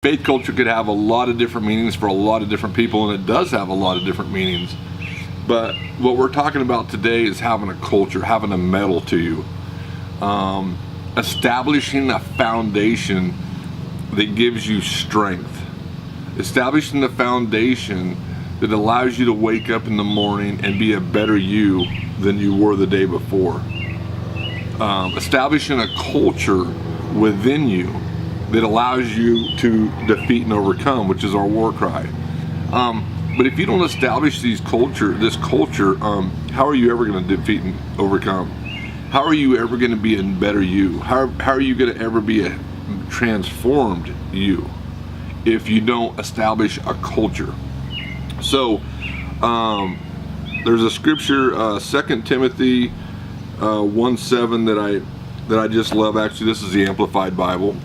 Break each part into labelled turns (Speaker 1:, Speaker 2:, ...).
Speaker 1: Faith culture could have a lot of different meanings for a lot of different people, and it does have a lot of different meanings. But what we're talking about today is having a culture, having a metal to you, establishing a foundation that gives you strength, establishing the foundation that allows you to wake up in the morning and be a better you than you were the day before. Establishing a culture within you that allows you to defeat and overcome, which is our war cry. But if you don't establish this culture, how are you ever going to defeat and overcome? How are you ever going to be a better you? How are you going to ever be a transformed you if you don't establish a culture? So there's a scripture, 2 Timothy 1:7 that I just love. Actually, this is the Amplified Bible.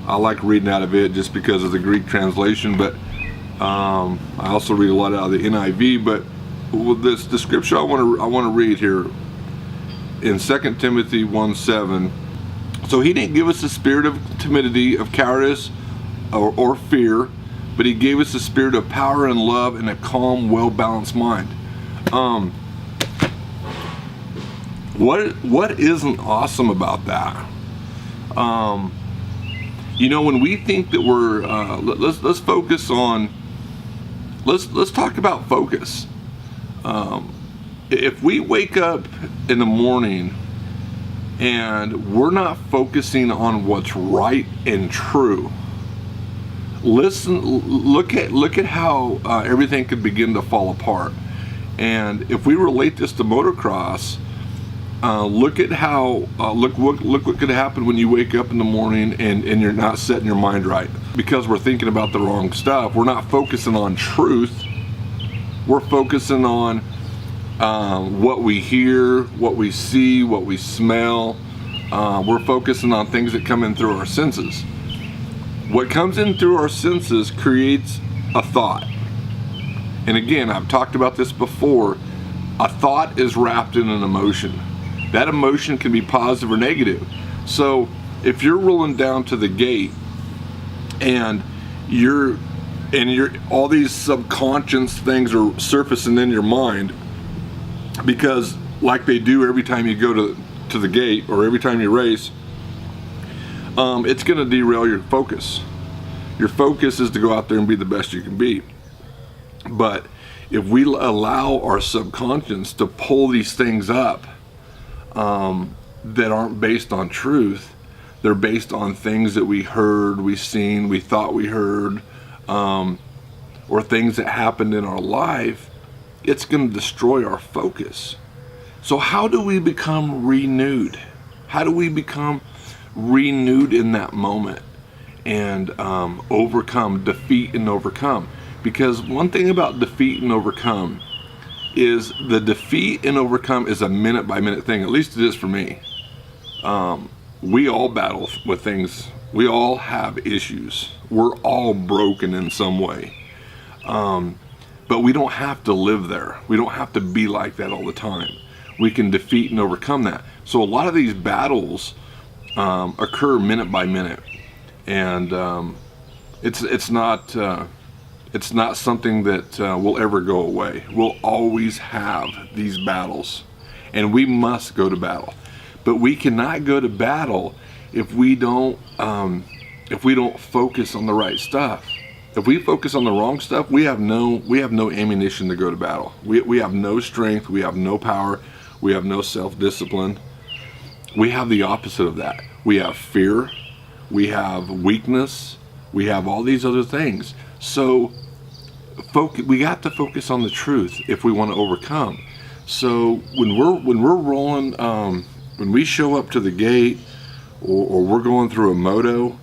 Speaker 1: I like reading out of it just because of the Greek translation, but I also read a lot out of the NIV. But with the scripture I want to read here in 2 Timothy 1:7. So he didn't give us a spirit of timidity, of cowardice, or fear, but he gave us a spirit of power and love and a calm, well-balanced mind. What isn't awesome about that? When we think that we're let's focus on let's talk about focus. If we wake up in the morning and we're not focusing on what's right and true, look at how everything could begin to fall apart. And if we relate this to motocross, look at how look what could happen when you wake up in the morning and you're not setting your mind right because we're thinking about the wrong stuff. We're not focusing on truth. We're focusing on what we hear, what we see, what we smell. We're focusing on things that come in through our senses. What comes in through our senses creates a thought. And again, I've talked about this before. A thought is wrapped in an emotion. That emotion can be positive or negative. So if you're rolling down to the gate and you're all these subconscious things are surfacing in your mind, because like they do every time you go to the gate or every time you race, it's going to derail your focus. Your focus is to go out there and be the best you can be. But if we allow our subconscious to pull these things up that aren't based on truth, they're based on things that we heard, we seen, we thought we heard, or things that happened in our life, it's going to destroy our focus. So how do we become renewed? How do we become renewed in that moment and defeat and overcome? Because one thing about defeat and overcome is the defeat and overcome is a minute by minute thing. At least it is for me. We all battle with things. We all have issues. We're all broken in some way. But we don't have to live there. We don't have to be like that all the time. We can defeat and overcome that. So a lot of these battles occur minute by minute, and it's not something that will ever go away. We'll always have these battles, and we must go to battle. But we cannot go to battle if we don't focus on the right stuff. If we focus on the wrong stuff, we have no ammunition to go to battle. We have no strength. We have no power. We have no self-discipline. We have the opposite of that. We have fear. We have weakness. We have all these other things. So we got to focus on the truth if we want to overcome. So when we're rolling, when we show up to the gate, or we're going through a moto,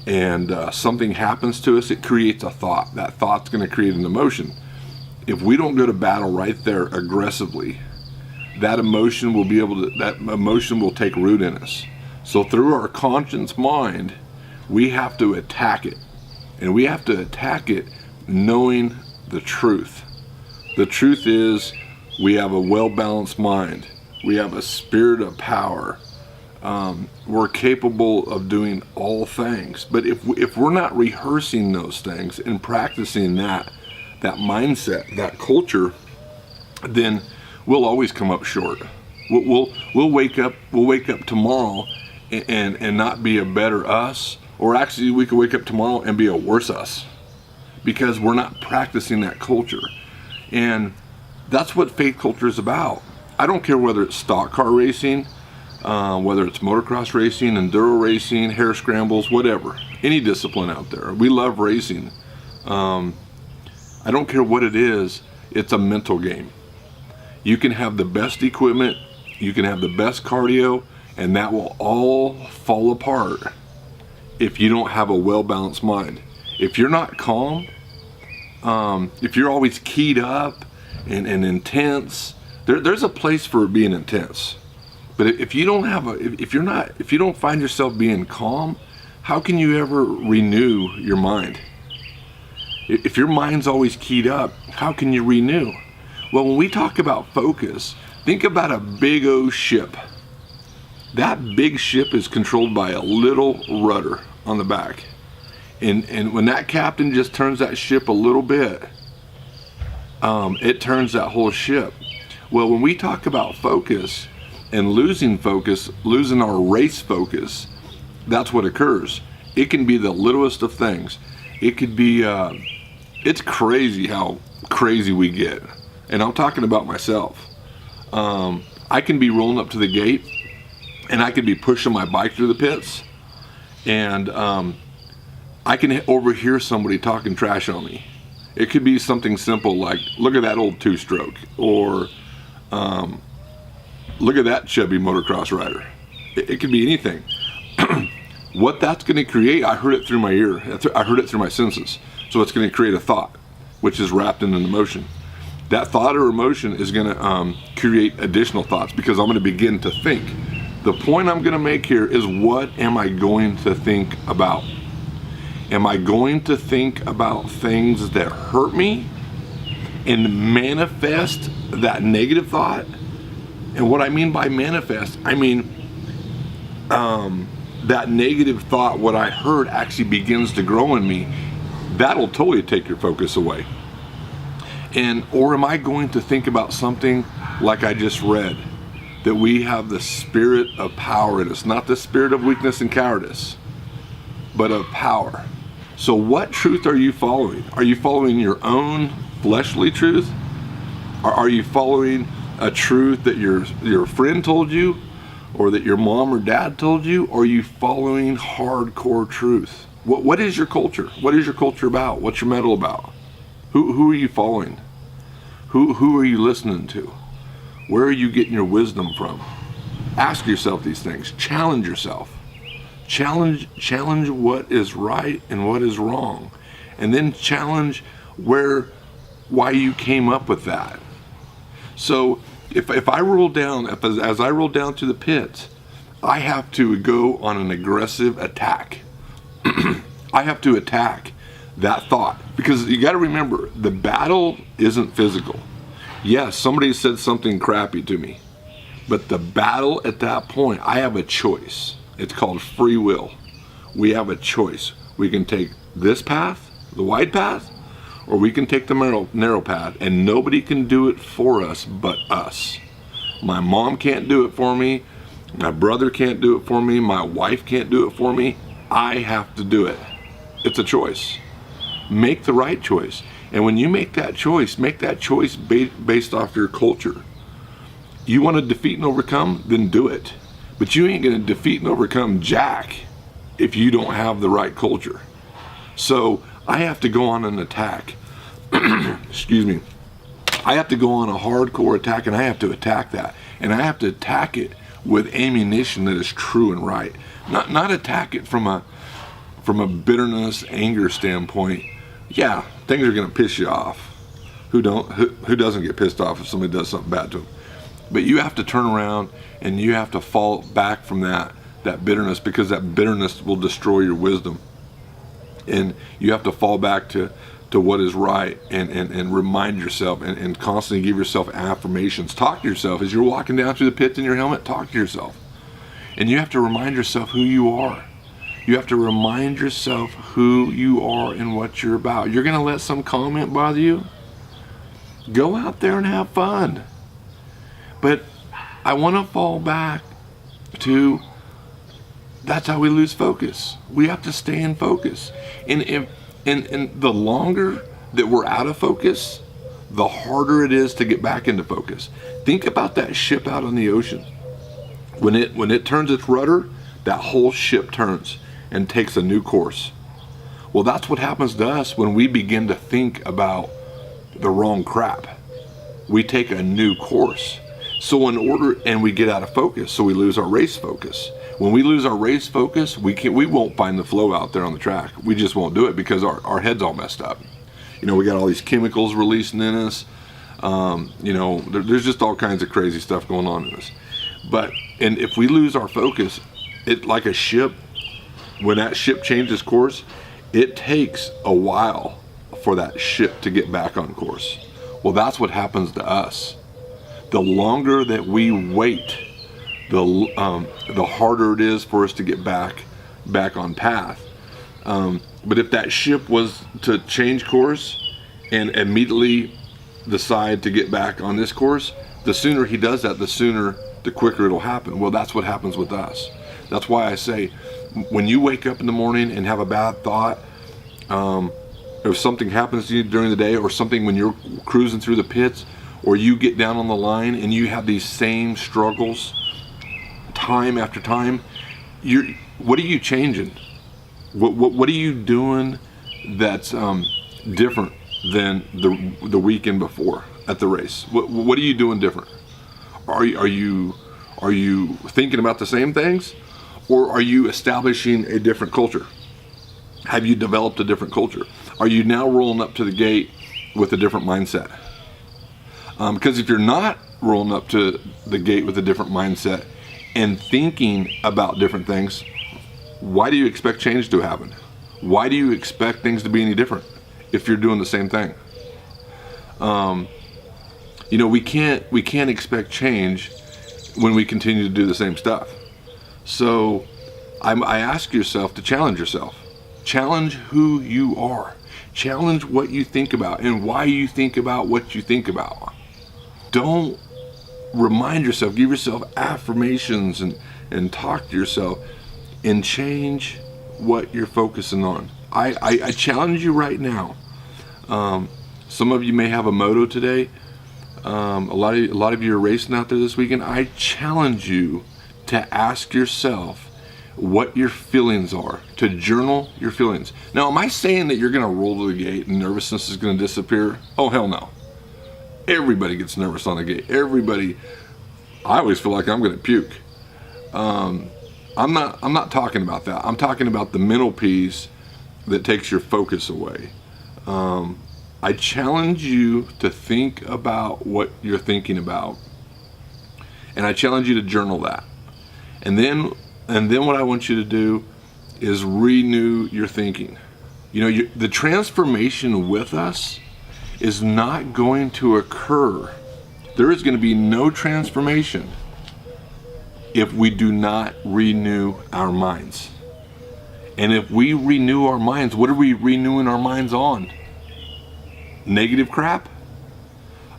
Speaker 1: and something happens to us, it creates a thought. That thought's going to create an emotion. If we don't go to battle right there aggressively, that emotion will take root in us. So through our conscious mind, we have to attack it, and we have to attack it knowing the truth. The truth is, we have a well-balanced mind. We have a spirit of power, We're capable of doing all things. But if we're not rehearsing those things and practicing that mindset, that culture, then we'll always come up short. We'll wake up tomorrow and not be a better us, or actually we could wake up tomorrow and be a worse us, because we're not practicing that culture. And that's what faith culture is about. I don't care whether it's stock car racing, whether it's motocross racing, enduro racing, hare scrambles, whatever, any discipline out there. We love racing. I don't care what it is, it's a mental game. You can have the best equipment, you can have the best cardio, and that will all fall apart if you don't have a well-balanced mind. If you're not calm, if you're always keyed up and intense, there's a place for being intense. But if you don't have if you don't find yourself being calm, how can you ever renew your mind? If your mind's always keyed up, how can you renew? Well, when we talk about focus, think about a big old ship. That big ship is controlled by a little rudder on the back. And when that captain just turns that ship a little bit, it turns that whole ship. Well, when we talk about focus and losing focus, losing our race focus, that's what occurs. It can be the littlest of things. It could be, it's crazy how crazy we get. And I'm talking about myself. I can be rolling up to the gate and I could be pushing my bike through the pits, and I can overhear somebody talking trash on me. It could be something simple like, look at that old two-stroke, or look at that chubby motocross rider. It could be anything. What that's going to create, I heard it through my ear. I heard it through my senses. So it's going to create a thought, which is wrapped in an emotion. That thought or emotion is going to create additional thoughts, because I'm going to begin to think. The point I'm going to make here is, what am I going to think about? Am I going to think about things that hurt me and manifest that negative thought? And what I mean by manifest, I mean that negative thought, what I heard, actually begins to grow in me. That'll totally take your focus away. Or am I going to think about something like I just read, that we have the spirit of power in us, not the spirit of weakness and cowardice, but of power. So what truth are you following? Are you following your own fleshly truth? Or are you following a truth that your friend told you, or that your mom or dad told you? Or are you following hardcore truth? What is your culture? What is your culture about? What's your metal about? Who are you following? Who are you listening to? Where are you getting your wisdom from? Ask yourself these things. Challenge yourself. Challenge what is right and what is wrong. And then challenge why you came up with that. So if I roll down, as I roll down to the pits, I have to go on an aggressive attack. I have to attack that thought, because you got to remember, the battle isn't physical. Yes, somebody said something crappy to me, but the battle at that point, I have a choice. It's called free will. We have a choice. We can take this path, the wide path, or we can take the narrow path, and nobody can do it for us but us. My mom can't do it for me. My brother can't do it for me. My wife can't do it for me. I have to do it. It's a choice. Make the right choice. And when you make that choice based off your culture. You want to defeat and overcome? Then do it. But you ain't going to defeat and overcome jack if you don't have the right culture. So I have to go on an attack. Excuse me. I have to go on a hardcore attack, and I have to attack that. And I have to attack it with ammunition that is true and right. Not attack it from a bitterness, anger standpoint. Yeah, things are going to piss you off. Who doesn't get pissed off if somebody does something bad to them? But you have to turn around and you have to fall back from that bitterness, because that bitterness will destroy your wisdom. And you have to fall back to what is right, and remind yourself and constantly give yourself affirmations. Talk to yourself as you're walking down through the pits in your helmet. Talk to yourself. And you have to remind yourself who you are. You have to remind yourself who you are and what you're about. You're going to let some comment bother you? Go out there and have fun. But I want to fall back to, that's how we lose focus. We have to stay in focus. And the longer that we're out of focus, the harder it is to get back into focus. Think about that ship out on the ocean. When it turns its rudder, that whole ship turns and takes a new course. Well, that's what happens to us when we begin to think about the wrong crap. We take a new course. So and we get out of focus, so we lose our race focus. When we lose our race focus, we won't find the flow out there on the track. We just won't do it because our head's all messed up. We got all these chemicals releasing in us. There's just all kinds of crazy stuff going on in us. And if we lose our focus, it like a ship, when that ship changes course, it takes a while for that ship to get back on course. Well, that's what happens to us. The longer that we wait, the harder it is for us to get back on path. But if that ship was to change course and immediately decide to get back on this course, the sooner he does that, the quicker it'll happen. Well, that's what happens with us. That's why I say, when you wake up in the morning and have a bad thought, if something happens to you during the day, or something when you're cruising through the pits, or you get down on the line and you have these same struggles time after time, what are you changing? What are you doing that's different than the weekend before at the race? What are you doing different? Are you thinking about the same things, or are you establishing a different culture? Have you developed a different culture? Are you now rolling up to the gate with a different mindset? Because if you're not rolling up to the gate with a different mindset and thinking about different things, why do you expect change to happen? Why do you expect things to be any different if you're doing the same thing? We can't expect change when we continue to do the same stuff. So I ask yourself to challenge yourself. Challenge who you are. Challenge what you think about and why you think about what you think about. Don't remind yourself, give yourself affirmations and talk to yourself and change what you're focusing on. I challenge you right now. Some of you may have a moto today. A lot of you are racing out there this weekend. I challenge you to ask yourself what your feelings are, to journal your feelings. Now, am I saying that you're going to roll to the gate and nervousness is going to disappear? Oh, hell no. Everybody gets nervous on the gate. I always feel like I'm going to puke. I'm not talking about that. I'm talking about the mental piece that takes your focus away. I challenge you to think about what you're thinking about, and I challenge you to journal that. And then what I want you to do is renew your thinking. The transformation with us is not going to occur. There is going to be no transformation if we do not renew our minds. And if we renew our minds, what are we renewing our minds on? Negative crap?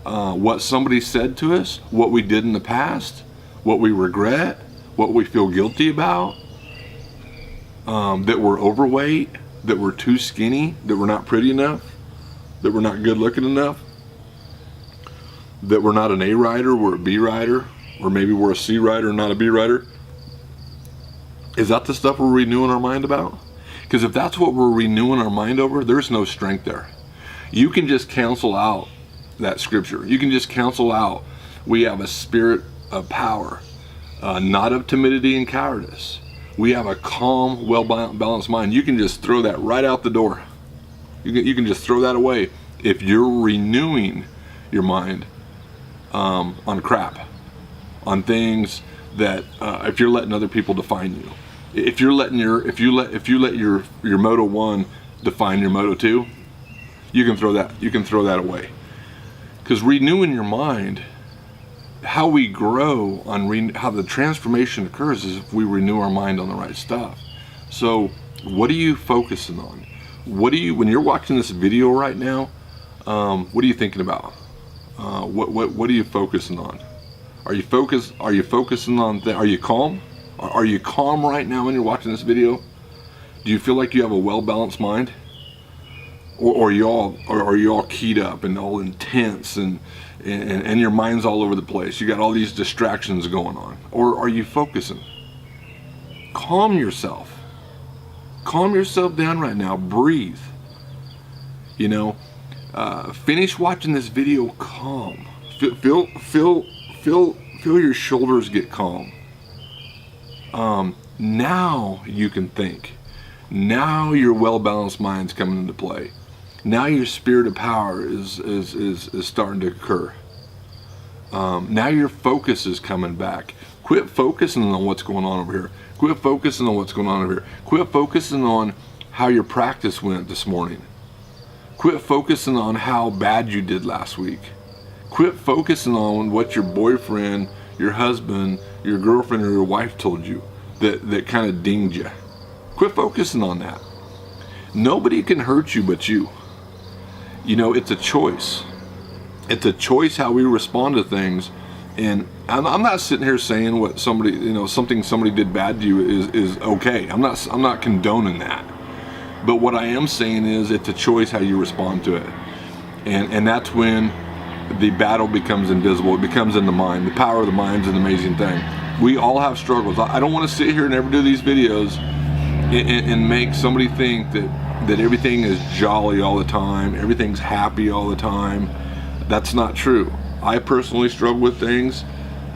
Speaker 1: What somebody said to us? What we did in the past? What we regret? What we feel guilty about? That we're overweight? That we're too skinny? That we're not pretty enough? That we're not good looking enough? That we're not an A rider, we're a B rider? Or maybe we're a C rider, not a B rider? Is that the stuff we're renewing our mind about? Because if that's what we're renewing our mind over, there's no strength there. You can just cancel out that scripture. You can just cancel out, we have a spirit of power, not of timidity and cowardice. We have a calm, well-balanced mind. You can just throw that right out the door. You can just throw that away if you're renewing your mind on crap, on things that if you're letting other people define you. If you let your Moto 1 define your Moto 2, you can throw that away. Because renewing your mind how we grow on how the transformation occurs is if we renew our mind on the right stuff. So what are you focusing on? When you're watching this video right now, what are you thinking about? What are you focusing on? Are you focusing on are you calm? Are you calm right now when you're watching this video? Do you feel like you have a well-balanced mind? Or are you all keyed up and all intense and your mind's all over the place? You got all these distractions going on. Or are you focusing? Calm yourself. Calm yourself down right now. Breathe. Finish watching this video calm. Feel your shoulders get calm. Now you can think. Now your well-balanced mind's coming into play. Now your spirit of power is starting to occur. Now your focus is coming back. Quit focusing on what's going on over here. Quit focusing on what's going on over here. Quit focusing on how your practice went this morning. Quit focusing on how bad you did last week. Quit focusing on what your boyfriend, your husband, your girlfriend, or your wife told you that kind of dinged you. Quit focusing on that. Nobody can hurt you but you. It's a choice. It's a choice how we respond to things. And I'm not sitting here saying what something somebody did bad to you is okay. I'm not condoning that. But what I am saying is it's a choice how you respond to it. And that's when the battle becomes invisible. It becomes in the mind. The power of the mind is an amazing thing. We all have struggles. I don't want to sit here and ever do these videos and make somebody think that everything is jolly all the time, everything's happy all the time. That's not true. I personally struggle with things.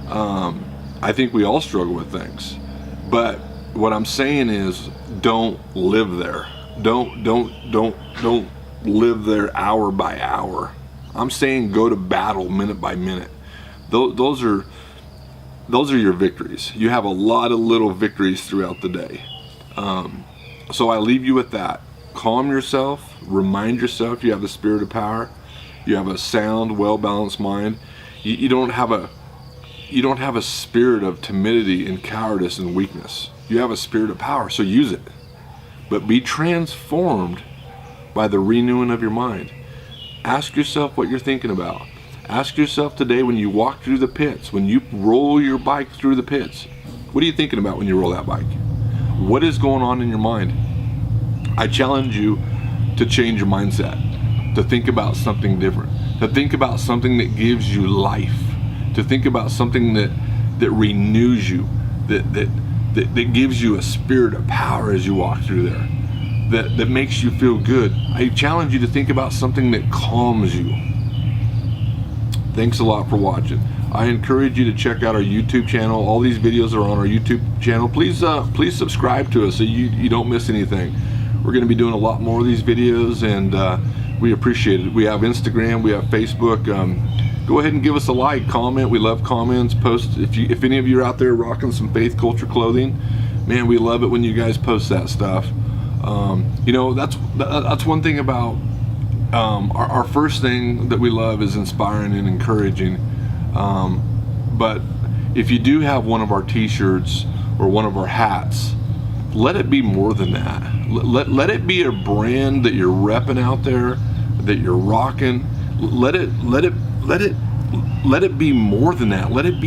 Speaker 1: I think we all struggle with things. But what I'm saying is, don't live there. Don't live there hour by hour. I'm saying go to battle minute by minute. Those are your victories. You have a lot of little victories throughout the day. So I leave you with that. Calm yourself. Remind yourself you have the spirit of power. You have a sound, well-balanced mind. You don't have a spirit of timidity and cowardice and weakness. You have a spirit of power, so use it. But be transformed by the renewing of your mind. Ask yourself what you're thinking about. Ask yourself today, when you walk through the pits, when you roll your bike through the pits, what are you thinking about when you roll that bike? What is going on in your mind? I challenge you to change your mindset, to think about something different, to think about something that gives you life, to think about something that renews you, that gives you a spirit of power as you walk through there, that makes you feel good. I challenge you to think about something that calms you. Thanks a lot for watching. I encourage you to check out our YouTube channel. All these videos are on our YouTube channel. Please subscribe to us so you don't miss anything. We're going to be doing a lot more of these videos, and we appreciate it. We have Instagram, we have Facebook. Go ahead and give us a like, comment. We love comments. Post if any of you are out there rocking some faith culture clothing, man, we love it when you guys post that stuff. That's one thing about our first thing that we love is inspiring and encouraging. But if you do have one of our t-shirts or one of our hats, let it be more than that. Let it be a brand that you're repping out there, that you're rocking. Let it be more than that. Let it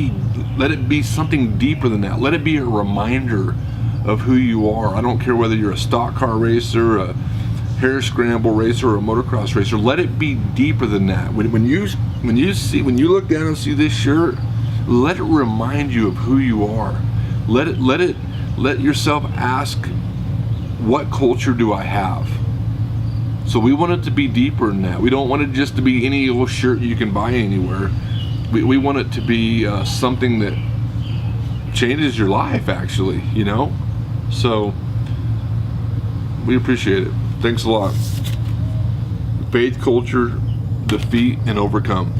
Speaker 1: be something deeper than that. Let it be a reminder of who you are. I don't care whether you're a stock car racer, a hare scramble racer, or a motocross racer. Let it be deeper than that. When you look down and see this shirt, let it remind you of who you are. Let yourself ask, what culture do I have? So we want it to be deeper than that. We don't want it just to be any old shirt you can buy anywhere. We want it to be something that changes your life, actually, So we appreciate it. Thanks a lot. Faith, culture, defeat, and overcome.